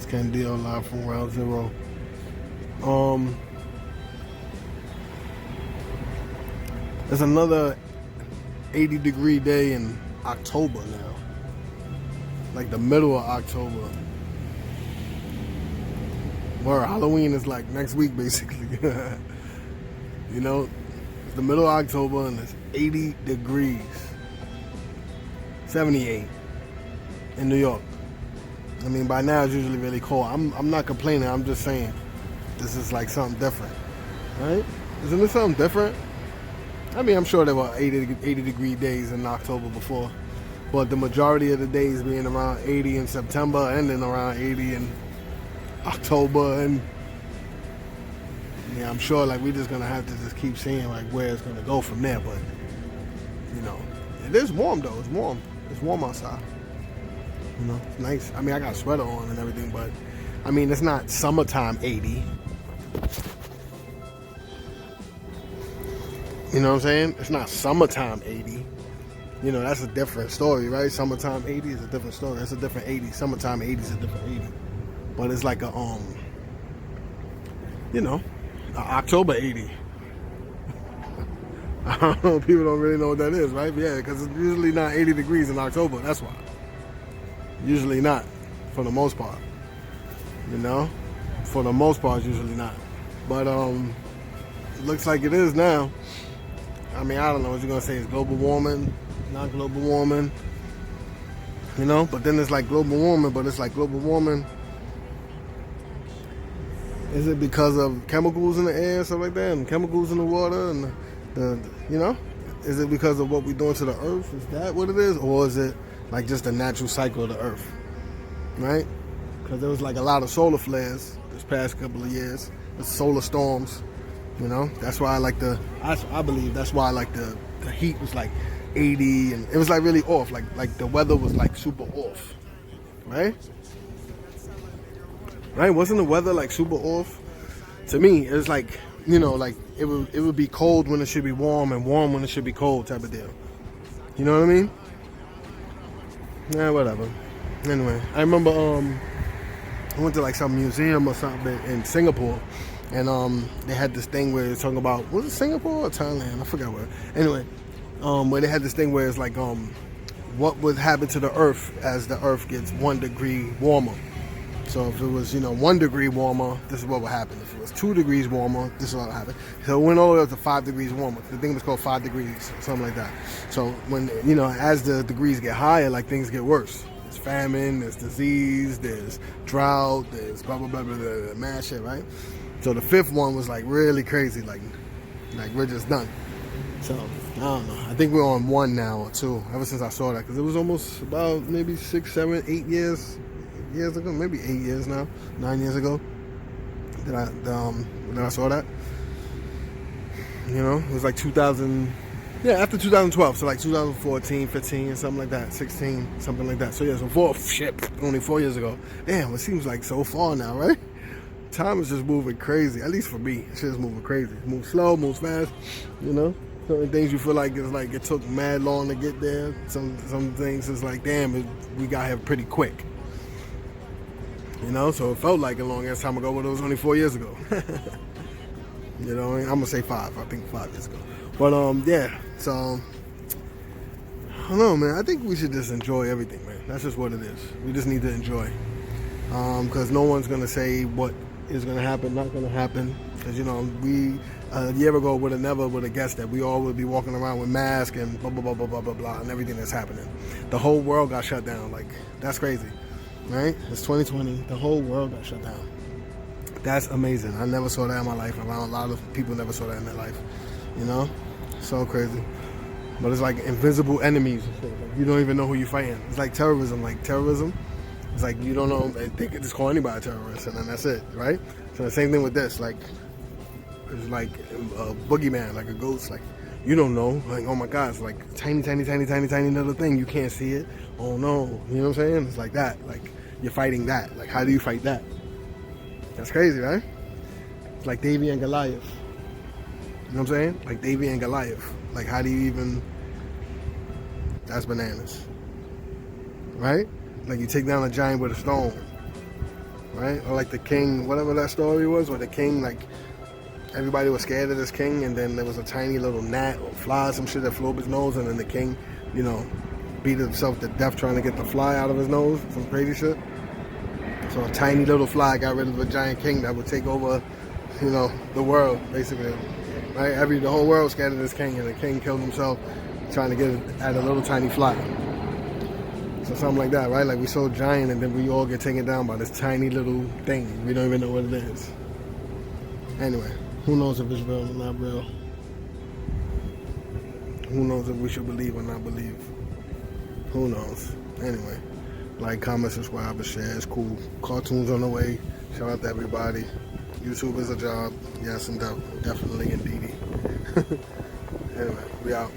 Candido live from Round Zero. There's another 80-degree day in October now. Like the middle of October. Where Halloween is like next week basically. You know, it's the middle of October and it's 80 degrees. 78 in New York. I mean, by now it's usually really cold. I'm not complaining. I'm just saying this is like something different, right? Isn't this something different? I mean, I'm sure there were 80-degree days in October before, but the majority of the days being around 80 in September and then around 80 in October, and yeah, I'm sure like we're just gonna have to just keep seeing like where it's gonna go from there. But you know, it is warm though. It's warm. It's warm outside. You know, it's nice. I mean, I got a sweater on and everything, but I mean, it's not summertime 80. You know what I'm saying? It's not summertime 80. You know, that's a different story, right? Summertime 80 is a different story. That's a different 80. Summertime 80 is a different 80. But it's like a, you know, a October 80. I don't know, people don't really know what that is, right? But yeah, because it's usually not 80 degrees in October. That's why. Usually not, for the most part. You know? For the most part, usually not. But it looks like it is now. I mean, I don't know what you're going to say. Is global warming, not global warming? You know? But then it's like global warming, but it's like global warming. Is it because of chemicals in the air and stuff like that, and chemicals in the water, and the you know? Is it because of what we're doing to the earth? Is that what it is? Or is it like just the natural cycle of the earth? Right? Because there was like a lot of solar flares this past couple of years. The solar storms. You know, that's why I believe that's why like the heat was like 80 and it was like really off. Like the weather was like super off. Right? Right? Wasn't the weather like super off? To me, it was like, you know, like it would be cold when it should be warm and warm when it should be cold type of deal. You know what I mean? Yeah, whatever. Anyway, I remember I went to like some museum or something in Singapore. And they had this thing where it's talking about, was it Singapore or Thailand? I forgot where. Anyway, where they had this thing where it's like, what would happen to the Earth as the Earth gets 1 degree warmer? So if it was, 1 degree warmer, this is what would happen. If it was 2 degrees warmer, this is what would happen. So it went all the way up to 5 degrees warmer. The thing was called 5 degrees, or something like that. So when, as the degrees get higher, like things get worse. There's famine, there's disease, there's drought, there's blah, blah, blah, blah, blah, blah, mad shit, right? So the 5th one was like really crazy, like we're just done. So I don't know. I think we're on 1 now or 2. Ever since I saw that, because it was almost about maybe 6, 7, 8 years ago, maybe 8 years now, 9 years ago that I saw that. It was like 2000. Yeah, after 2012, so like 2014, 15, something like that, 16, something like that. So yeah, only 4 years ago. Damn, it seems like so far now, right? Time is just moving crazy, at least for me. It's just moving crazy. It moves slow, moves fast, Certain things you feel like it's like it took mad long to get there. Some things it's like, damn, we got here pretty quick. So it felt like a long ass time ago, but it was only 4 years ago. I'm gonna say 5. I think 5 years ago. But yeah. So I don't know, man. I think we should just enjoy everything, man. That's just what it is. We just need to enjoy, because no one's gonna say what is gonna happen, not gonna happen. Because we a year ago would have guessed that we all would be walking around with masks and blah blah blah blah blah blah blah and everything that's happening. The whole world got shut down. Like, that's crazy, right? It's 2020. The whole world got shut down. That's amazing. I never saw that in my life. Around a lot of people never saw that in their life. So crazy. But it's like invisible enemies. Like, you don't even know who you're fighting. It's like terrorism. It's like you don't know. They could just call anybody a terrorist, and then that's it, right? So the same thing with this. Like, it's like a boogeyman, like a ghost. Like, you don't know. Like, oh my God, it's like tiny little thing. You can't see it. Oh no, you know what I'm saying? It's like that. Like, you're fighting that. Like, how do you fight that? That's crazy, right? It's like David and Goliath. You know what I'm saying? Like David and Goliath. Like, how do you even... That's bananas. Right? Like, you take down a giant with a stone. right? Or like the king, whatever that story was, where the king, like, everybody was scared of this king, and then there was a tiny little gnat or fly, some shit that flew up his nose, and then the king, you know, beat himself to death trying to get the fly out of his nose, some crazy shit. So a tiny little fly got rid of a giant king that would take over, you know, the world, basically. Right? The whole world was scared of this king, and the king killed himself trying to get at a little tiny fly. So something like that, right? Like we so giant, and then we all get taken down by this tiny little thing. We don't even know what it is. Anyway, who knows if it's real or not real? Who knows if we should believe or not believe? Who knows? Anyway, like, comment, subscribe, and share. It's cool. Cartoons on the way. Shout out to everybody. YouTube is a job. Yes, and definitely indeed. Anyway, we out.